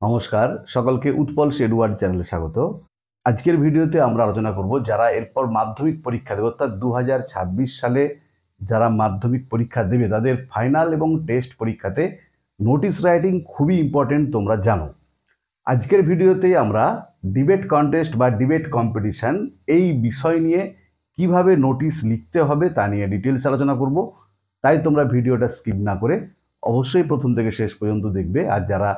নমস্কার সকলকে উৎপলস এডুয়ার্ড চ্যানেলে স্বাগত। আজকের ভিডিওতে আমরা আলোচনা করব যারা এরপর মাধ্যমিক পরীক্ষা দেবে অর্থাৎ 2026 সালে যারা মাধ্যমিক পরীক্ষা দেবে তাদের ফাইনাল এবং টেস্ট পরীক্ষাতে নোটিশ রাইটিং খুবই ইম্পর্টেন্ট তোমরা জানো। আজকের ভিডিওতে আমরা ডিবেট কন্টেস্ট বা ডিবেট কম্পিটিশন এই বিষয় নিয়ে কিভাবে নোটিশ লিখতে হবে তা নিয়ে ডিটেলস আলোচনা করব। তাই তোমরা ভিডিওটা স্কিপ না করে অবশ্যই প্রথম থেকে শেষ পর্যন্ত দেখবে। আর যারা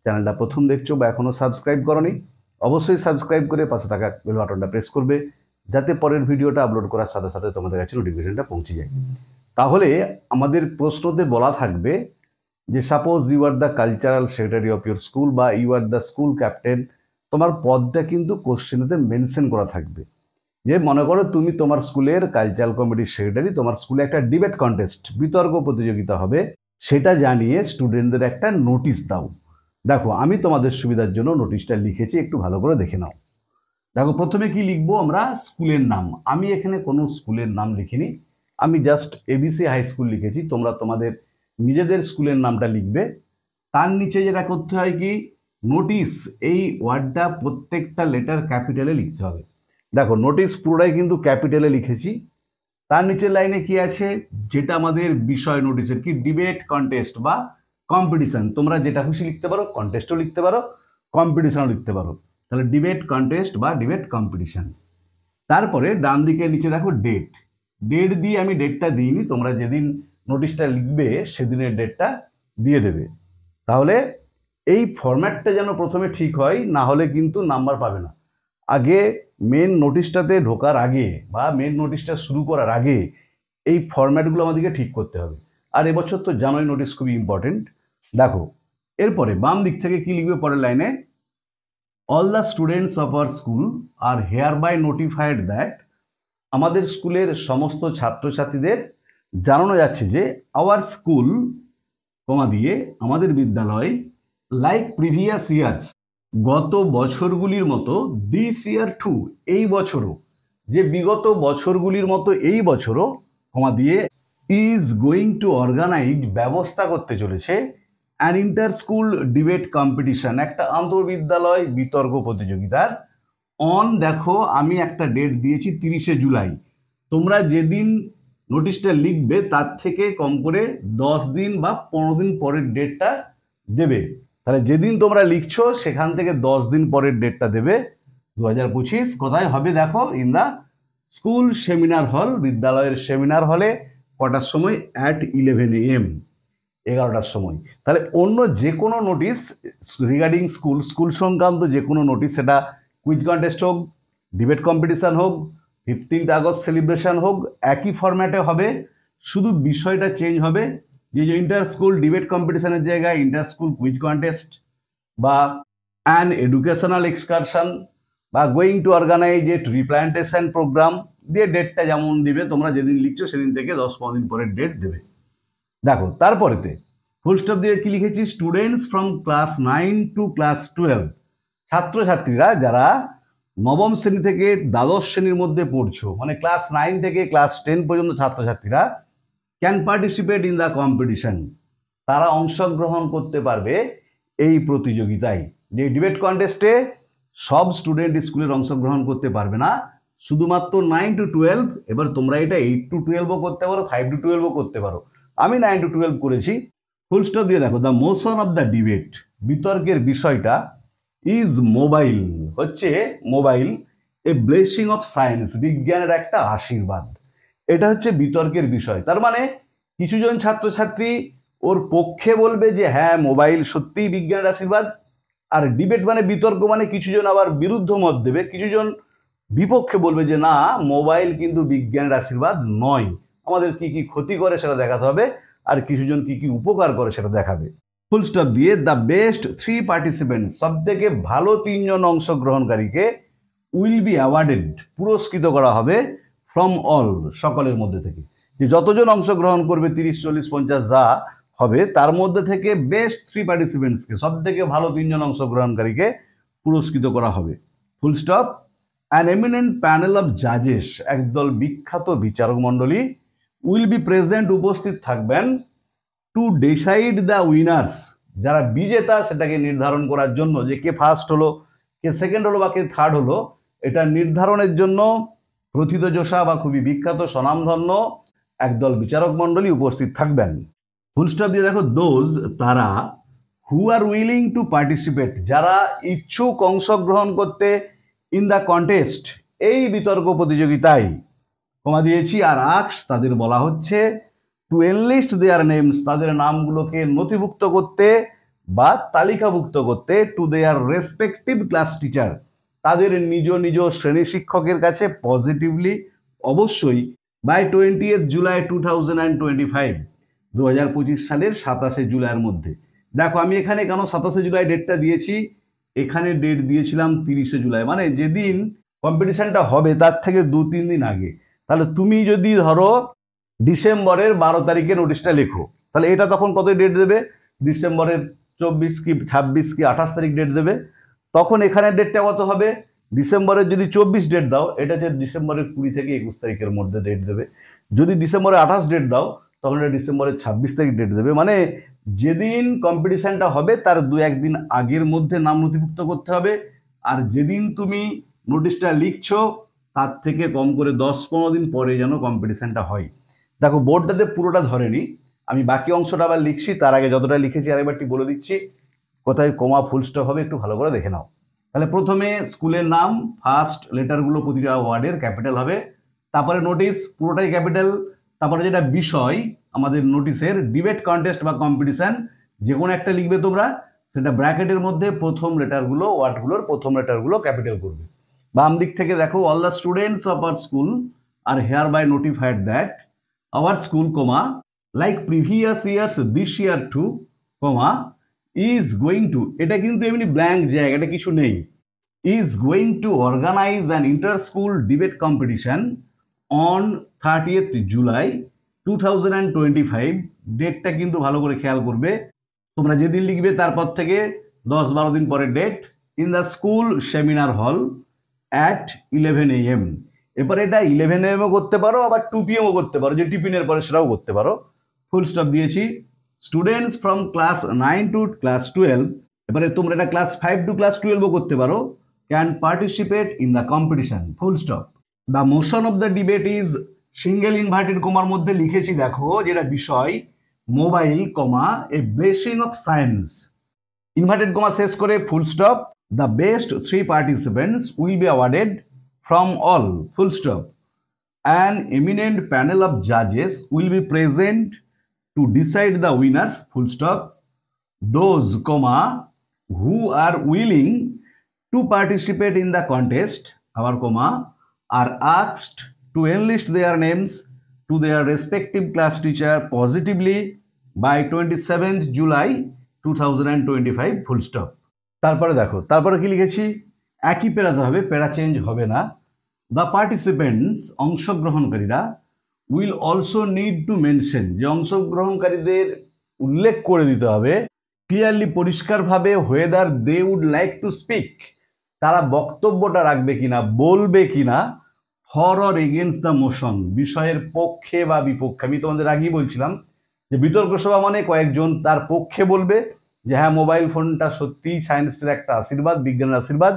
চ্যানেলটা প্রথম দেখছো বা এখনও সাবস্ক্রাইব করোনি অবশ্যই সাবস্ক্রাইব করে পাশে থাকা বেল বাটনটা প্রেস করবে, যাতে পরের ভিডিওটা আপলোড করার সাথে সাথে তোমাদের কাছে নোটিফিকেশনটা পৌঁছে যায়। তাহলে আমাদের প্রশ্নতে বলা থাকবে যে suppose you are the cultural secretary of your school বা you are the school captain, তোমার পদটা কিন্তু কোশ্চেনেতে মেনশন করা থাকবে। যে মনে করো তুমি তোমার স্কুলের কালচারাল কমিটির সেক্রেটারি, তোমার স্কুলে একটা ডিবেট কন্টেস্ট বিতর্ক প্রতিযোগিতা হবে, সেটা জানিয়ে স্টুডেন্টদের একটা নোটিশ দাও। দেখো আমি তোমাদের সুবিধার জন্য নোটিশটা লিখেছি, একটু ভালো করে দেখে নাও। দেখো প্রথমে কি লিখবো আমরা, স্কুলের নাম। আমি এখানে কোনো স্কুলের নাম লিখিনি, আমি জাস্ট এবিসি হাই স্কুল লিখেছি। তোমরা তোমাদের নিজেদের স্কুলের নামটা লিখবে। তার নিচে যেটা করতে হয় কি, নোটিশ এই ওয়ার্ডটা প্রত্যেকটা লেটার ক্যাপিটালে লিখতে হবে। দেখো নোটিশ পুরোটাই কিন্তু ক্যাপিটালে লিখেছি। তার নিচের লাইনে কি আছে, যেটা আমাদের বিষয় নোটিশের কি, ডিবেট কন্টেস্ট বা কম্পিটিশন। তোমরা যেটা খুশি লিখতে পারো, কন্টেস্টও লিখতে পারো, কম্পিটিশনও লিখতে পারো। তাহলে ডিবেট কন্টেস্ট বা ডিবেট কম্পিটিশন। তারপরে ডান দিকে নিচে দেখো ডেট। ডেট দিয়ে আমি ডেটটা দিইনি, তোমরা যেদিন নোটিশটা লিখবে সেদিনের ডেটটা দিয়ে দেবে। তাহলে এই ফরম্যাটটা যেন প্রথমে ঠিক হয়, না হলে কিন্তু নাম্বার পাবে না। আগে মেন নোটিশটাতে ঢোকার আগে বা মেন নোটিশটা শুরু করার আগে এই ফরম্যাটগুলো আমাদেরকে ঠিক করতে হবে। আর এবছর তো জানোই নোটিশ খুবই ইম্পর্টেন্ট। দেখো এরপরে বাম দিক থেকে কি লিখবে পরের লাইনে, all the students of our school are hereby notified that, আমাদের স্কুলের সমস্ত ছাত্রছাত্রীদের জানানো যাচ্ছে যে আওয়ার স্কুল কমা দিয়ে আমাদের বিদ্যালয়, লাইক প্রিভিয়াস ইয়ার্স, গত বছরগুলির মতো, দিস ইয়ার টু, এই বছরও, যে বিগত বছরগুলির মতো এই বছরও কমা দিয়ে, ইজ গোয়িং টু অর্গানাইজ, ব্যবস্থা করতে চলেছে, an inter school debate competition, একটা আন্তর্বিদ্যালয় বিতর্ক প্রতিযোগিতার, অন, দেখো আমি একটা ডেট দিয়েছি 30শে জুলাই। তোমরা যেদিন নোটিশটা লিখবে তার থেকে কম করে 10 দিন বা 15 দিন পরের ডেটটা দেবে। তাহলে যেদিন তোমরা লিখছো সেখান থেকে 10 দিন পরের ডেটটা দেবে। 2025 কোথায় হবে দেখো, ইন দ্য স্কুল সেমিনার হল, বিদ্যালয়ের সেমিনার হলে। কটার সময়, অ্যাট 11 AM, 11টার সময়। তাহলে অন্য যে কোনো নোটিশ রিগার্ডিং স্কুল সংক্রান্ত যে কোনো নোটিশ, সেটা কুইজ কন্টেস্ট হোক, ডিবেট কম্পিটিশান হোক, 15th আগস্ট সেলিব্রেশন হোক, একই ফরম্যাটে হবে। শুধু বিষয়টা চেঞ্জ হবে, যে ইন্টার স্কুল ডিবেট কম্পিটিশনের জায়গায় ইন্টার স্কুল কুইজ কন্টেস্ট বা অ্যান এডুকেশনাল এক্সকারশন বা going to organise a replantation programme দিয়ে ডেটটা যেমন দিবে, তোমরা যেদিন লিখছো সেদিন থেকে 10-15 দিন পরের ডেট দেবে। দেখো তারপরেতে ফুল স্টপ দিয়ে কি লিখেছি, students from class 9 to class 12, ছাত্রছাত্রীরা যারা নবম শ্রেণী থেকে দ্বাদশ শ্রেণীর মধ্যে পড়ছো, মানে ক্লাস 9 থেকে ক্লাস 10 পর্যন্ত ছাত্রছাত্রীরা, can participate in the competition, তারা অংশগ্রহণ করতে পারবে এই প্রতিযোগিতায়। যে ডিবেট কন্টেস্টে সব স্টুডেন্ট স্কুলের অংশগ্রহণ করতে পারবে না, শুধুমাত্র 9 to 12। এবার তোমরা এটা 8 to 12ও করতে পারো, 5 to 12ও করতে পারো। আমি 9 to 12 করেছি। ফুল স্টপ দিয়ে দেখো, the motion of the debate, বিতর্কের বিষয়টা, ইজ মোবাইল, হচ্ছে mobile, A blessing of science, বিজ্ঞানের একটা আশীর্বাদ। এটা হচ্ছে বিতর্কের বিষয়। তার মানে কিছুজন ছাত্রছাত্রী ওর পক্ষে বলবে যে হ্যাঁ মোবাইল সত্যিই বিজ্ঞানের আশীর্বাদ, আর ডিবেট মানে বিতর্ক মানে কিছুজন আবার বিরুদ্ধ মত দেবে, কিছুজন বিপক্ষে বলবে যে না মোবাইল কিন্তু বিজ্ঞানের আশীর্বাদ নয়, আমাদের কি কি ক্ষতি করে সেটা দেখাতে হবে, আর কিছুজন কি কি উপকার করে সেটা দেখাবে। ফুল স্টপ দিয়ে, দ্য বেস্ট 3 পার্টিসিপেন্ট, সব থেকে ভালো 3 জন অংশগ্রহণকারীকে, উইল বি অ্যাওয়ার্ডেড, পুরস্কৃত করা হবে, ফ্রম অল, সকলের মধ্যে থেকে। যে যতজন অংশগ্রহণ করবে 30, 40, 50 যা হবে, তার মধ্যে থেকে বেস্ট 3 পার্টিসিপেন্টসকে, সব থেকে ভালো 3 জন অংশগ্রহণকারীকে পুরস্কৃত করা হবে। Full stop. An eminent panel of জাজেস, একদল বিখ্যাত বিচারক মণ্ডলী, উইল বি প্রেজেন্ট, উপস্থিত থাকবেন, টু ডিসাইড দ্য উইনার্স, যারা বিজেতা সেটাকে নির্ধারণ করার জন্য যে কে ফার্স্ট হলো, কে সেকেন্ড হলো বা কে থার্ড হলো, এটা নির্ধারণের জন্য প্রথিতযশা বা খুবই বিখ্যাত স্বনামধন্য একদল বিচারক মণ্ডলী উপস্থিত থাকবেন। ফুল স্টপ দিয়ে দেখো দোজ তারা হু আর উইলিং টু পার্টিসিপেট, যারা ইচ্ছুক অংশগ্রহণ করতে ইন দ্য কন্টেস্ট, এই বিতর্ক প্রতিযোগিতায়, কমা দিয়েছি, আর আক্স তাদের বলা হচ্ছে টু এনলিস্ট দেয়ার নেমস, তাদের নামগুলোকে নথিভুক্ত করতে বা তালিকাভুক্ত করতে to their respective class teacher, তাদের নিজ নিজ শ্রেণী শিক্ষকের কাছে পজিটিভলি অবশ্যই বাই 20th জুলাই 2025, 2025 সালের 27শে জুলাইয়ের মধ্যে। দেখো আমি এখানে কেন 27শে জুলাই ডেটটা দিয়েছি, এখানে ডেট দিয়েছিলাম 30শে জুলাই, মানে যেদিন কম্পিটিশনটা হবে তার থেকে 2-3 দিন আগে। তাহলে তুমি যদি ধরো ডিসেম্বরের 12 তারিখে নোটিশটা লেখো, তাহলে এটা তখন কত ডেট দেবে, ডিসেম্বরের 24 কি 26 কি 28 তারিখ ডেট দেবে, তখন এখানে ডেটটা কত হবে, ডিসেম্বরের যদি 24 ডেট দাও, এটা হচ্ছে ডিসেম্বরের 20 থেকে 21 তারিখের মধ্যে ডেট দেবে। যদি ডিসেম্বরের 28 ডেট দাও, তখন এটা ডিসেম্বরের 26 তারিখ ডেট দেবে। মানে যেদিন কম্পিটিশনটা হবে তার 2-1 দিন আগের মধ্যে নাম নথিভুক্ত করতে হবে, আর যেদিন তুমি নোটিশটা লিখছো তার থেকে কম করে 10-15 দিন পরে যেন কম্পিটিশনটা হয়। দেখো বোর্ডটাতে পুরোটা ধরেনি, আমি বাকি অংশটা আবার লিখছি, তার আগে যতটা লিখেছি আরেকবারটি বলে দিচ্ছি, কোথায় কমা ফুল স্টপ হবে একটু ভালো করে দেখে নাও। তাহলে প্রথমে স্কুলের নাম, ফার্স্ট লেটারগুলো প্রতিটা ওয়ার্ডের ক্যাপিটাল হবে, তারপরে নোটিশ পুরোটাই ক্যাপিটাল, তারপরে যেটা বিষয় আমাদের নোটিশের ডিবেট কন্টেস্ট বা কম্পিটিশন, যে কোনো একটা লিখবে তোমরা, সেটা ব্র্যাকেটের মধ্যে প্রথম লেটারগুলো ওয়ার্ডগুলোর প্রথম লেটারগুলো ক্যাপিটাল করবে। বাম দিক থেকে দেখো all the students of our school are hereby notified that our school comma like previous years this year too comma is going to, এটা কিন্তু এমনি ব্ল্যাঙ্ক জায়গা, এটা কিছু নেই, is going to organise an inter school debate competition on 30th July 2025, ডেটটা কিন্তু ভালো করে খেয়াল করবে, তোমরা যেদিন লিখবে তারপর থেকে 10-12 দিন পরে date, in the school seminar hall at 11 AM। এরপর এটা 11 AM ও করতে পারো, আবার 2 PM ও করতে পারো, যে টিফিনের পরে সেটাও করতে পারো। ফুল স্টপ দিয়েছি। Students from class 9 to class 12, এবারে তোমরা এটা ক্লাস 5 টু ক্লাস 12 ও করতে পারো, can participate in the competition, full stop. The motion of the debate is single inverted comma মধ্যে লিখেছি, দেখো যেটা বিষয় mobile comma a blessing of science, inverted comma শেষ করে full stop. The best 3 participants will be awarded from all, full stop. An eminent panel of জাজেস will be present to decide the winners, full stop. Those comma who are willing to participate in the contest, our comma, are asked to enlist their names to their respective class teacher positively by 27th July 2025, full stop. তারপরে দেখো তারপরে কি লিখেছি, একই পেরাতে হবে, পেরা change হবে না। The participants অংশগ্রহণকারীরা will also need to mention, যে অংশগ্রহণকারীদের উল্লেখ করে দিতে হবে ক্লিয়ারলি পরিষ্কারভাবে whether they would like to speak, তারা বক্তব্যটা রাখবে কিনা, বলবে কিনা, for or against the motion, বিষয়ের পক্ষে বা বিপক্ষে। আমি তোমাদের আগেই বলছিলাম যে বিতর্ক সভা মানে কয়েকজন তার পক্ষে বলবে যে হ্যাঁ মোবাইল ফোনটা সত্যিই সায়েন্সের একটা আশীর্বাদ, বিজ্ঞানের আশীর্বাদ,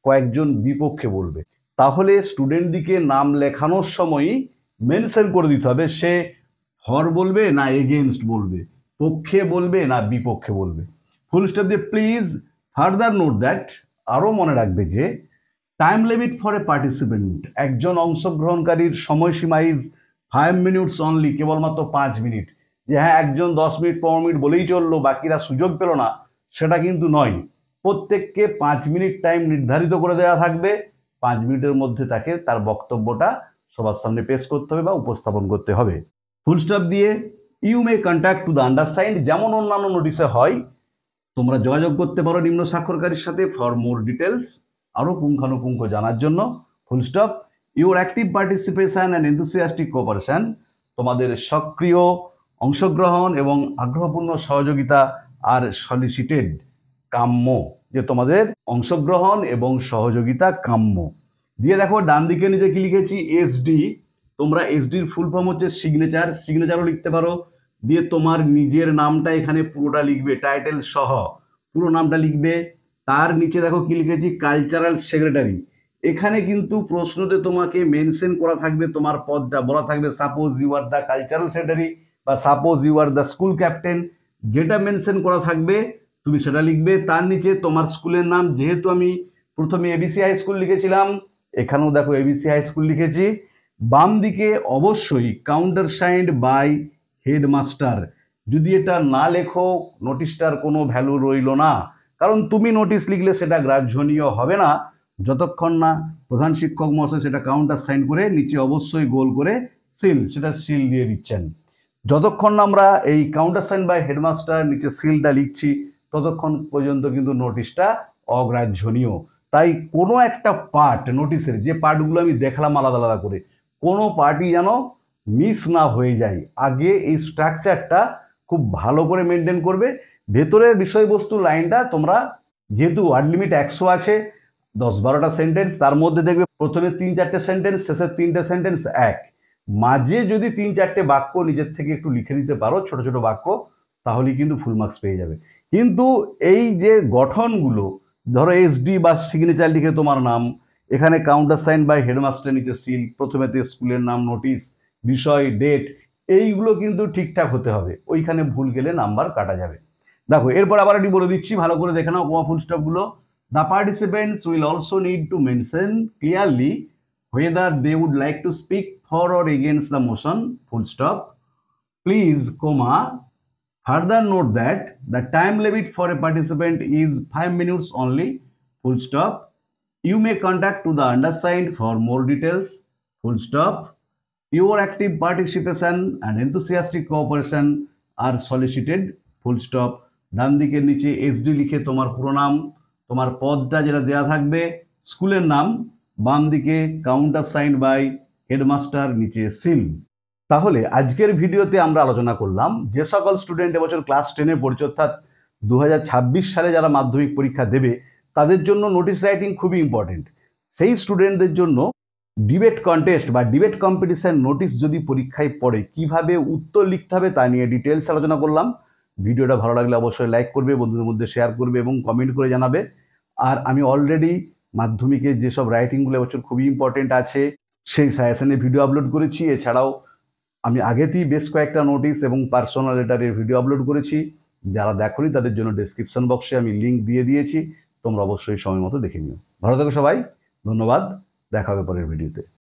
কয়েকজন বিপক্ষে বলবে। তাহলে স্টুডেন্টদিকে নাম লেখানোর সময়ই মেনশন করে দিতে হবে সে ফর বলবে না এগেনস্ট বলবে, পক্ষে বলবে না বিপক্ষে বলবে। ফুল স্টপ দিয়ে প্লিজ ফার্দার নোট দ্যাট, আরও মনে রাখবে যে time limit for a participant, একজন অংশগ্রহণকারীর সময়সীমা ইজ 5 minutes অনলি, কেবলমাত্র 5 মিনিট, যে হ্যাঁ একজন 10 মিনিট 15 মিনিট বলেই চললো বাকিরা সুযোগ পেল না, সেটা কিন্তু নয়। প্রত্যেককে 5 মিনিট টাইম নির্ধারিত করে দেওয়া থাকবে, 5 মিনিটের মধ্যে তাকে তার বক্তব্যটা সবার সামনে পেশ করতে হবে বা উপস্থাপন করতে হবে। ফুল স্টপ দিয়ে you may contact to the undersigned, যেমন অন্যান্য নোটিশে হয় তোমরা যোগাযোগ করতে পারো নিম্ন স্বাক্ষরকারীর সাথে ফর মোর ডিটেলস, আরও পুঙ্খানুপুঙ্খ জানার জন্য। Full stop. Your active participation and enthusiastic cooperation, তোমাদের সক্রিয় অংশগ্রহণ এবং আগ্রহপূর্ণ সহযোগিতা আর সলিসিটেড, কাম্য, যে তোমাদের অংশগ্রহণ এবং সহযোগিতা কাম্য। দিয়ে দেখো ডান দিকে নিচে কি লিখেছি, এসডি, তোমরা এসডির ফুল ফর্ম হচ্ছে সিগনেচার, সিগনেচারও লিখতে পারো, দিয়ে তোমার নিজের নামটা এখানে পুরোটা লিখবে, টাইটেল সহ পুরো নামটা লিখবে। তার নিচে দেখো কি লিখেছি, কালচারাল সেক্রেটারি। এখানে কিন্তু প্রশ্নতে তোমাকে মেনশন করা থাকবে তোমার পদটা, বলা থাকবে suppose you are the cultural secretary বা suppose you are the school captain, যেটা মেনশন করা থাকবে তুমি সেটা লিখবে। তার নিচে তোমার স্কুলের নাম, যেহেতু আমি প্রথমে এবিসি হাই স্কুল লিখেছিলাম, এখানেও দেখো এবিসি হাই স্কুল লিখেছি। বাম দিকে অবশ্যই কাউন্টার সাইন্ড বাই হেডমাস্টার। যদি এটা না লেখো নোটিশটার কোনো ভ্যালু রইল না, কারণ তুমি নোটিশ লিখলে সেটা গ্রাহ্যনীয় হবে না যতক্ষণ না প্রধান শিক্ষক মহাশয় সেটা কাউন্টার সাইন করে নিচে অবশ্যই গোল করে সিল, সেটা সিল দিয়ে দিচ্ছেন। যতক্ষণ না আমরা এই কাউন্টার সাইন বাই হেডমাস্টার নিচে সিলটা লিখছি ততক্ষণ পর্যন্ত কিন্তু নোটিশটা অগ্রাহ্যনীয়। তাই কোনো একটা পার্ট নোটিশের, যে পার্টগুলো আমি দেখলাম আলাদা আলাদা করে, কোনো পার্টই যেন মিস না হয়ে যায়। আগে এই স্ট্রাকচারটা খুব ভালো করে মেনটেন করবে। ভেতরের বিষয়বস্তু লাইনটা তোমরা, যেহেতু ওয়ার্ড লিমিট 100 আছে, 10-12টা সেন্টেন্স, তার মধ্যে দেখবে প্রথমে 3-4টে সেন্টেন্স, শেষের 3টে সেন্টেন্স এক, মাঝে যদি 3-4টে বাক্য নিজের থেকে একটু লিখে দিতে পারো, ছোট ছোট বাক্য, তাহলেই কিন্তু ফুল মার্কস পেয়ে যাবে। কিন্তু এই যে গঠনগুলো, ধরো এসডি বা সিগনেচার লিখে তোমার নাম, এখানে কাউন্টার সাইন বাই হেডমাস্টার নিচে সিল, প্রথমেতে স্কুলের নাম, নোটিশ, বিষয়, ডেট, এইগুলো কিন্তু ঠিকঠাক হতে হবে। ওইখানে ভুল গেলে নাম্বার কাটা যাবে। দেখো এরপর আবার একটু বলে দিচ্ছি, ভালো করে দেখে নাও কমা ফুল স্টপগুলো। The participants will also need to mention clearly whether they would like to speak for or against the motion, full stop. Please, comma, further note that the time limit for a participant is 5 minutes only, full stop. You may contact to the undersigned for more details, full stop. Your active participation and enthusiastic cooperation are solicited, full stop. ডান দিকের নিচে SD লিখে তোমার পুরো নাম, তোমার পদটা যেটা দেওয়া থাকবে, স্কুলের নাম, বাম দিকে কাউন্টার সাইন বাই হেডমাস্টার, নিচে সিল। তাহলে আজকের ভিডিওতে আমরা আলোচনা করলাম যে সকল স্টুডেন্ট এবছর ক্লাস 10-এ পড়ছে, অর্থাৎ 2026 সালে যারা মাধ্যমিক পরীক্ষা দেবে, তাদের জন্য নোটিশ রাইটিং খুবই ইম্পর্টেন্ট। সেই স্টুডেন্টদের জন্য ডিবেট কন্টেস্ট বা ডিবেট কম্পিটিশন নোটিশ যদি পরীক্ষায় পড়ে কিভাবে উত্তর লিখতে হবে তা নিয়ে ডিটেলস আলোচনা করলাম। ভিডিওটা ভালো লাগলে অবশ্যই লাইক করবে, বন্ধুদের মধ্যে শেয়ার করবে এবং কমেন্ট করে জানাবে। আর আমি অলরেডি মাধ্যমিকের যেসব রাইটিংগুলো এবছর খুবই ইম্পর্টেন্ট আছে সেই সাজেশনে ভিডিও আপলোড করেছি। এছাড়াও আমি আগেতেই বেশ কয়েকটা নোটিশ এবং পার্সোনাল লেটারের ভিডিও আপলোড করেছি, যারা দেখোনি তাদের জন্য ডেসক্রিপশন বক্সে আমি লিঙ্ক দিয়ে দিয়েছি, তোমরা অবশ্যই সময় মতো দেখে নিও। ভালো থেকো সবাই, ধন্যবাদ, দেখা হবে পরের ভিডিওতে।